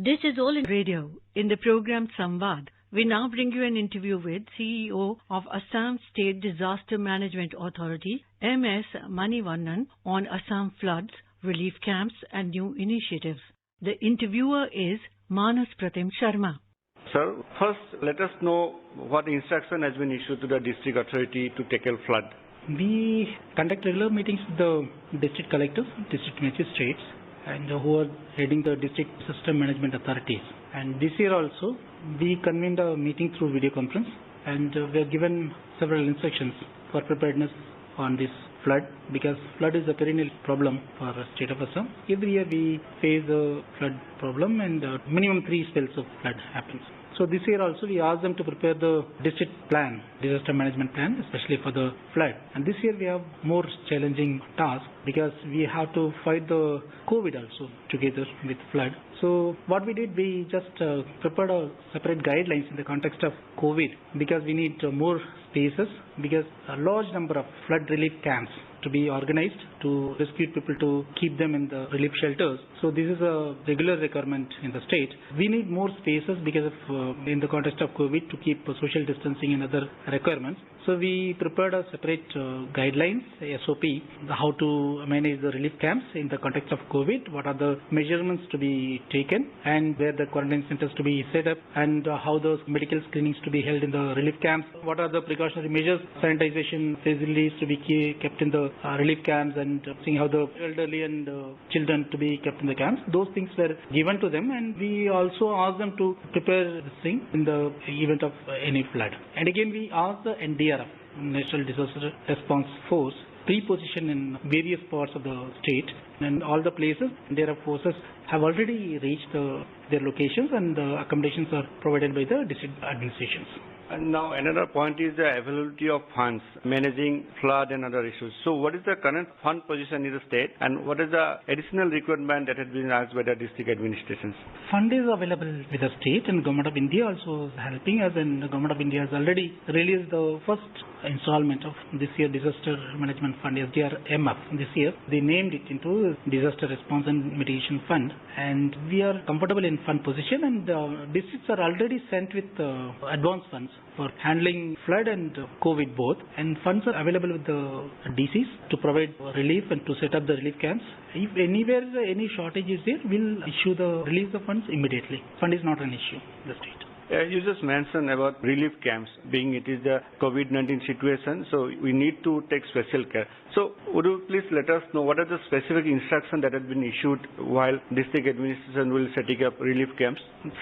This is All in Radio. In the program Samvaad, we now bring you an interview with CEO of Assam State Disaster Management Authority, MS Manivannan, on Assam floods, relief camps and new initiatives. The interviewer is Manas Pratim Sharma. Sir, first let us know what instruction has been issued to the district authority to tackle flood. We conduct regular meetings with the district collectors, district magistrates, and who are heading the district system management authorities. And this year also, we convened a meeting through video conference, and we are given several instructions for preparedness on this flood, because flood is a perennial problem for the state of Assam. Every year we face a flood problem, and minimum 3 spells of flood happens. So this year also we asked them to prepare the district plan, disaster management plan, especially for the flood. And this year we have more challenging task because we have to fight the COVID also together with flood. So what we did, we just prepared a separate guidelines in the context of COVID, because we need more spaces, because a large number of flood relief camps to be organized to rescue people, to keep them in the relief shelters. So this is a regular requirement in the state. We need more spaces because of in the context of COVID, to keep social distancing and other requirements. So we prepared a separate guidelines, SOP, how to manage the relief camps in the context of COVID, what are the measurements to be taken, and where the quarantine centers to be set up, and how those medical screenings to be held in the relief camps, what are the precautionary measures, sanitization facilities to be kept in the relief camps, and seeing how the elderly and children to be kept in the camps. Those things were given to them, and we also asked them to prepare this thing in the event of any flood. And again, we asked the NDRF, National Disaster Response Force, pre-position in various parts of the state, and all the places NDRF forces have already reached their locations, and the accommodations are provided by the district administrations. And now another point is the availability of funds, managing flood and other issues. So what is the current fund position in the state, and what is the additional requirement that has been asked by the district administrations? Fund is available with the state, and Government of India also is helping us, and the Government of India has already released the first installment of this year Disaster Management Fund, SDRMF. This year they named it into Disaster Response and Mitigation Fund, and we are comfortable in fund position, and districts are already sent with advance funds for handling flood and COVID both, and funds are available with the DCs to provide relief and to set up the relief camps. If anywhere any shortage is there, we'll release the funds immediately. Fund is not an issue in the state. You just mentioned about relief camps, being it is the COVID-19 situation, so we need to take special care. So would you please let us know what are the specific instructions that have been issued while district administration will setting up relief camps?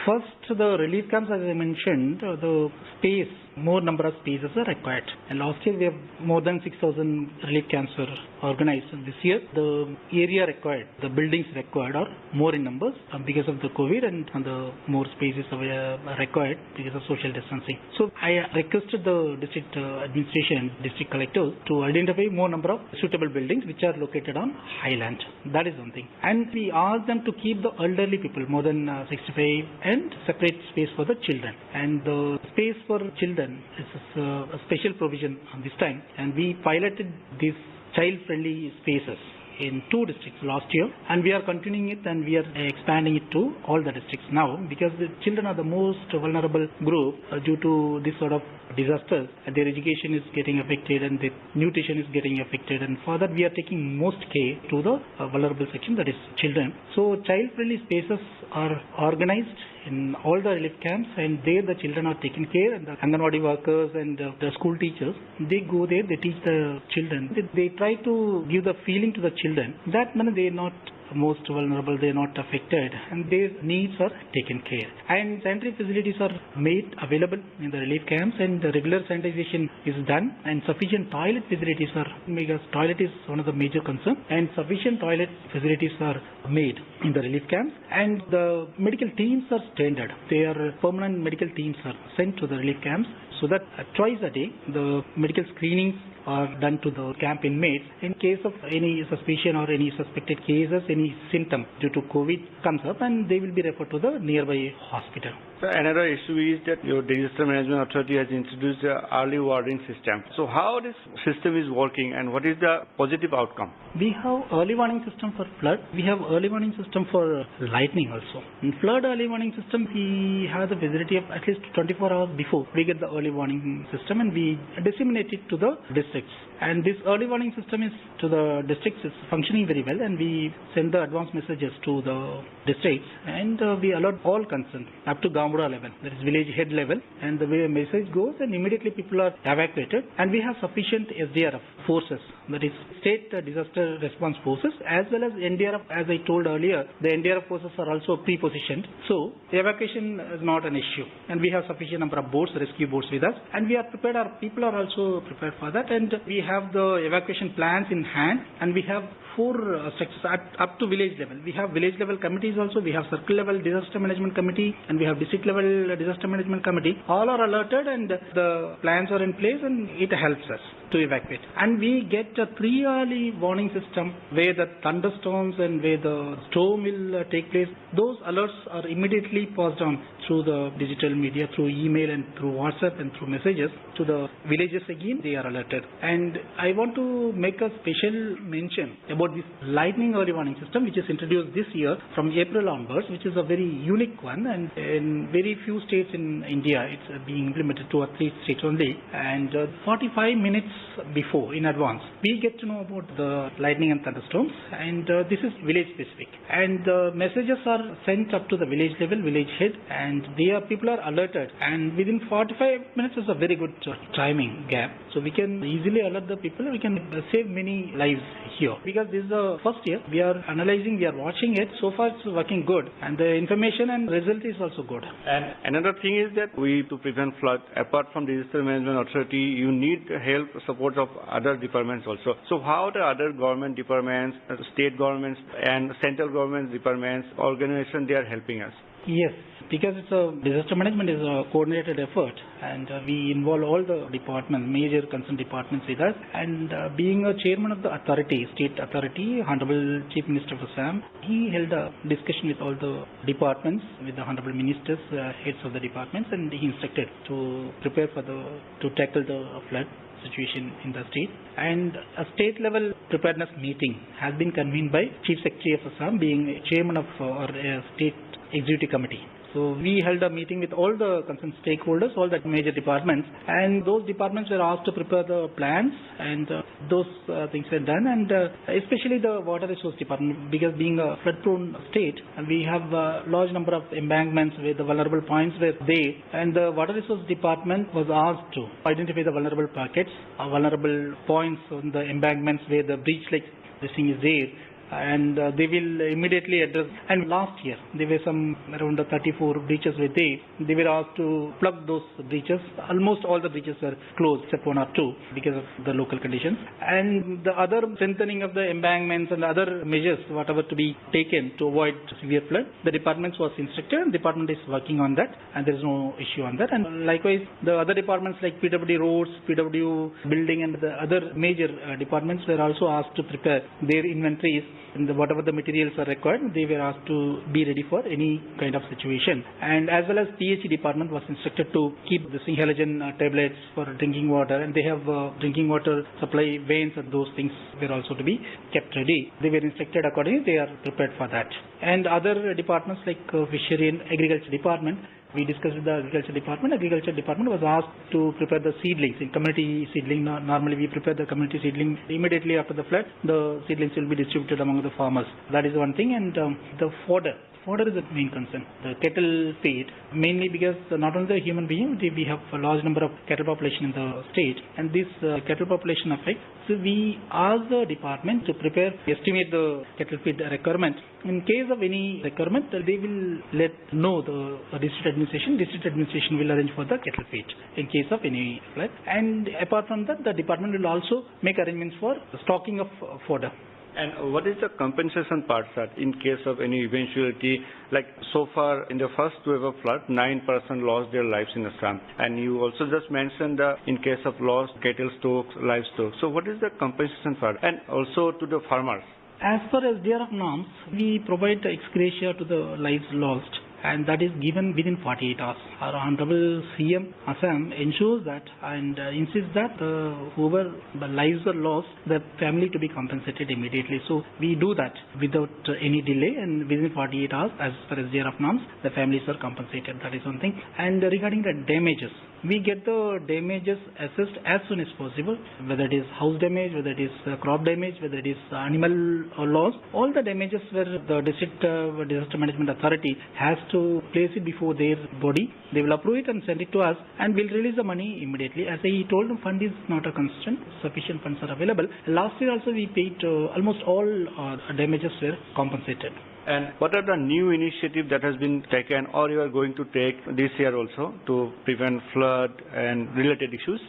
First, the relief camps, as I mentioned, the space, more number of spaces are required. And last year we have more than 6,000 relief camps were organized. And this year the area required, the buildings required are more in numbers because of the COVID, and the more spaces are required because of social distancing. So I requested the district administration, district collectors to identify more number of suitable buildings which are located on highland. That is one thing. And we asked them to keep the elderly people more than 65 and separate space for the children. And the space for children is a special provision this time, and we piloted these child-friendly spaces in 2 districts last year, and we are continuing it, and we are expanding it to all the districts now, because the children are the most vulnerable group due to this sort of disasters. Their education is getting affected, and their nutrition is getting affected, and for that we are taking most care to the vulnerable section, that is children. So child-friendly spaces are organized in all the relief camps, and there the children are taken care, and the Anganwadi workers and the school teachers, they go there, they teach the children. They try to give the feeling to the children that they are not most vulnerable, they are not affected, and their needs are taken care. And sanitary facilities are made available in the relief camps, and the regular sanitization is done, and sufficient toilet facilities are made. Toilet is one of the major concerns, and sufficient toilet facilities are made in the relief camps, and the medical teams are standard. Their permanent medical teams are sent to the relief camps so that twice a day the medical screenings are done to the camp inmates. In case of any suspicion or any suspected cases, any symptom due to COVID comes up, and they will be referred to the nearby hospital. So another issue is that your Disaster Management Authority has introduced the early warning system. So how this system is working and what is the positive outcome? We have early warning system for flood. We have early warning system for lightning also. In flood early warning system, we have the facility of at least 24 hours before we get the early warning system, and we disseminate it to the districts. And this early warning system is to the districts is functioning very well, and we send the advance messages to the districts, and we alert all concerned up to Gambuda level, that is village head level, and the way a message goes, and immediately people are evacuated, and we have sufficient SDRF forces, that is state disaster response forces, as well as NDRF. As I told earlier, the NDRF forces are also pre-positioned, so evacuation is not an issue, and we have sufficient number of boats, rescue boats with us, and we are prepared. Our people are also prepared for that, and we have the evacuation plans in hand, and we have 4 structures up to village level. We have village level committees also, we have circle level disaster management committee, and we have district level disaster management committee. All are alerted, and the plans are in place, and it helps us to evacuate. And we get a 3 early warning system where the thunderstorms and where the storm will take place. Those alerts are immediately passed on through the digital media, through email and through WhatsApp and through messages to the villages. Again, they are alerted. And I want to make a special mention about this lightning early warning system, which is introduced this year from April onwards, which is a very unique one, and in very few states in India it's being implemented, 2 or 3 states only, and 45 minutes before, in advance, we get to know about the lightning and thunderstorms, and this is village specific, and the messages are sent up to the village level, village head, and people are alerted, and within 45 minutes is a very good timing gap, so we can easily alert the people. We can save many lives here, because this is the first year we are analyzing, we are watching it. So far it's working good, and the information and result is also good. And another thing is that to prevent flood, apart from Disaster Management Authority, you need help, support of other departments also. So how the other government departments, state governments and central government departments, organizations, they are helping us? Yes, because it's a disaster management is a coordinated effort, and we involve all the departments, major concerned departments with us. And being a chairman of the authority, state authority, Honorable Chief Minister of Assam, he held a discussion with all the departments, with the Honorable Ministers, heads of the departments, and he instructed to prepare to tackle the flood situation in the state. And a state level preparedness meeting has been convened by Chief Secretary of Assam, being chairman of our state executive committee. So we held a meeting with all the concerned stakeholders, all the major departments, and those departments were asked to prepare the plans, and those things were done, and especially the water resource department, because being a flood-prone state, we have a large number of embankments where the vulnerable points were there, and the water resource department was asked to identify the vulnerable pockets, vulnerable points on the embankments where the breach like this thing is there, and they will immediately address. And last year there were some around 34 breaches were there. They were asked to plug those breaches. Almost all the breaches were closed except 1 or 2 because of the local conditions. And the other strengthening of the embankments and other measures whatever to be taken to avoid severe flood, the departments was instructed, and the department is working on that, and there is no issue on that. And likewise the other departments like PW roads, PW building, and the other major departments were also asked to prepare their inventories, and whatever the materials are required, they were asked to be ready for any kind of situation. And as well as PHE department was instructed to keep the halogen tablets for drinking water, and they have drinking water supply veins, and those things were also to be kept ready. They were instructed accordingly, they are prepared for that. And other departments like fishery and agriculture department, we discussed with the agriculture department. Agriculture department was asked to prepare the seedlings in community seedling. Normally we prepare the community seedling immediately after the flood. The seedlings will be distributed among the farmers. That is one thing. And the fodder is the main concern. The cattle feed, mainly because not only the human being, we have a large number of cattle population in the state, and this cattle population affects. So we ask the department to estimate the cattle feed requirement. In case of any requirement, they will let know the district administration. District administration will arrange for the cattle feed in case of any flood. And apart from that, the department will also make arrangements for the stocking of fodder. And what is the compensation part, sir, in case of any eventuality? Like so far in the first wave of flood, 9% lost their lives in Assam. And you also just mentioned in case of lost cattle stocks, livestock. So what is the compensation part? And also to the farmers? As per SDRF norms, we provide ex gratia to the lives lost, and that is given within 48 hours. Our Honorable CM Assam ensures that and insists that whoever the lives are lost, the family to be compensated immediately. So we do that without any delay, and within 48 hours, as per SDRF norms, the families are compensated. That is one thing. And regarding the damages, we get the damages assessed as soon as possible, whether it is house damage, whether it is crop damage, whether it is animal loss. All the damages where the district disaster management authority has to place it before their body, they will approve it and send it to us, and we'll release the money immediately. As I told, the fund is not a constraint, sufficient funds are available. Last year also we paid almost all damages were compensated. And what are the new initiatives that has been taken or you are going to take this year also to prevent flood and related issues?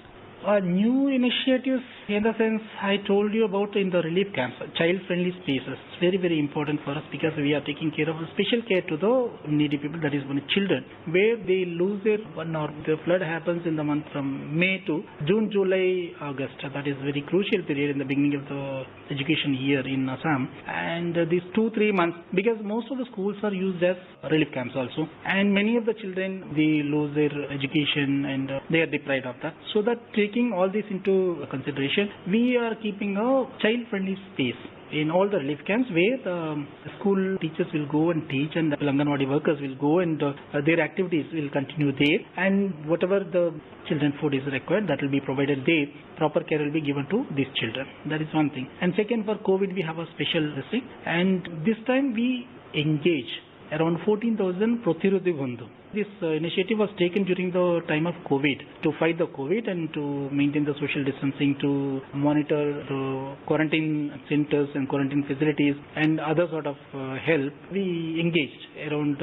New initiatives, in the sense I told you about in the relief camps, child-friendly spaces. It's very, very important for us because we are taking care of special care to the needy people, that is children, where they lose their one or the flood happens in the month from May to June, July, August. That is very crucial period in the beginning of the education year in Assam. And these 2-3 months, because most of the schools are used as relief camps also, and many of the children, they lose their education and they are deprived of that. So that taking all this into consideration, we are keeping a child-friendly space in all the relief camps where the school teachers will go and teach, and the Anganwadi workers will go, and their activities will continue there, and whatever the children food is required, that will be provided there. Proper care will be given to these children. That is one thing. And second, for COVID we have a special thing, and this time we engage around 14,000 Pratirodhi Bandhu. This initiative was taken during the time of COVID to fight the COVID and to maintain the social distancing, to monitor the quarantine centers and quarantine facilities and other sort of help. We engaged around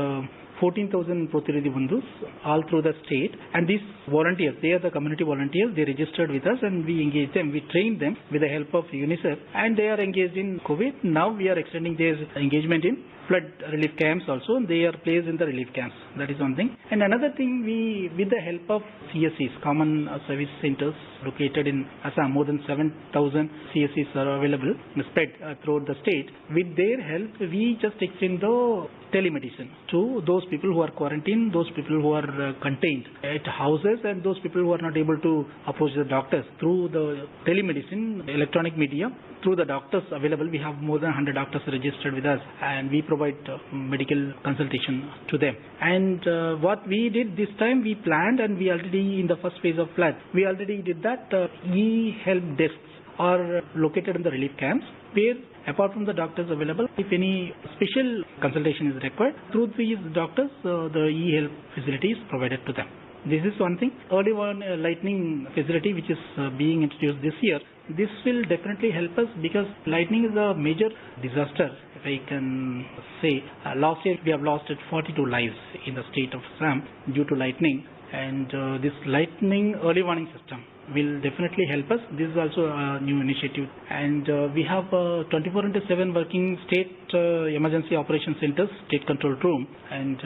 14,000 Pratirodhi Bandhus all through the state, and these volunteers, they are the community volunteers, they registered with us and we engaged them, we trained them with the help of UNICEF, and they are engaged in COVID. Now we are extending their engagement in flood relief camps also, and they are placed in the relief camps. That is one thing. And another thing, we, with the help of CSCs, Common Service Centers located in Assam, more than 7,000 CSCs are available, spread throughout the state. With their help, we just extend the telemedicine to those people who are quarantined, those people who are contained at houses, and those people who are not able to approach the doctors. Through the telemedicine, electronic media, through the doctors available, we have more than 100 doctors registered with us, and we provide medical consultation to them. And what we did this time, we planned, and we already, in the first phase of flood, we already did that. E-help desks are located in the relief camps, where apart from the doctors available, if any special consultation is required, through these doctors, the e-help facility is provided to them. This is one thing. Early warning lightning facility, which is being introduced this year, this will definitely help us because lightning is a major disaster, if I can say. Last year we have lost 42 lives in the state of Assam due to lightning, and this lightning early warning system will definitely help us. This is also a new initiative, and we have 24/7 working state emergency operation centers, state control room, and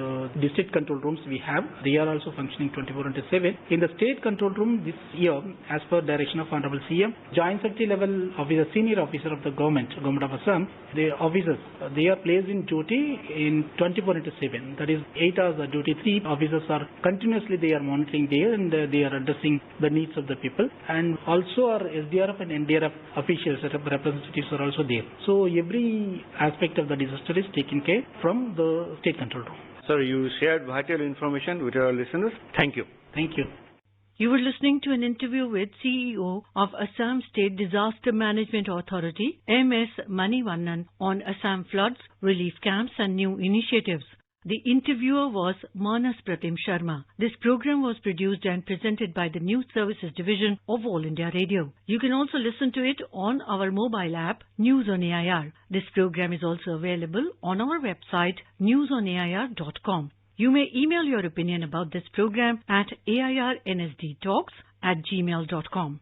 district control rooms we have. They are also functioning 24/7. In the state control room this year, as per direction of Honorable CM, Joint Secretary level officer, senior officer of the government of Assam, the officers, they are placed in duty in 24/7. That is 8 hours of duty. 3 officers are continuously, they are monitoring there, and they are addressing the needs of the people, and also our SDRF and NDRF officials, representatives are also there. So every aspect of the disaster is taken care from the state control room. Sir, you shared vital information with our listeners. Thank you. Thank you. You were listening to an interview with CEO of Assam State Disaster Management Authority, MS Manivannan, on Assam floods, relief camps and new initiatives. The interviewer was Manas Pratim Sharma. This program was produced and presented by the News Services Division of All India Radio. You can also listen to it on our mobile app, News on AIR. This program is also available on our website, newsonair.com. You may email your opinion about this program at airnsdtalks@gmail.com.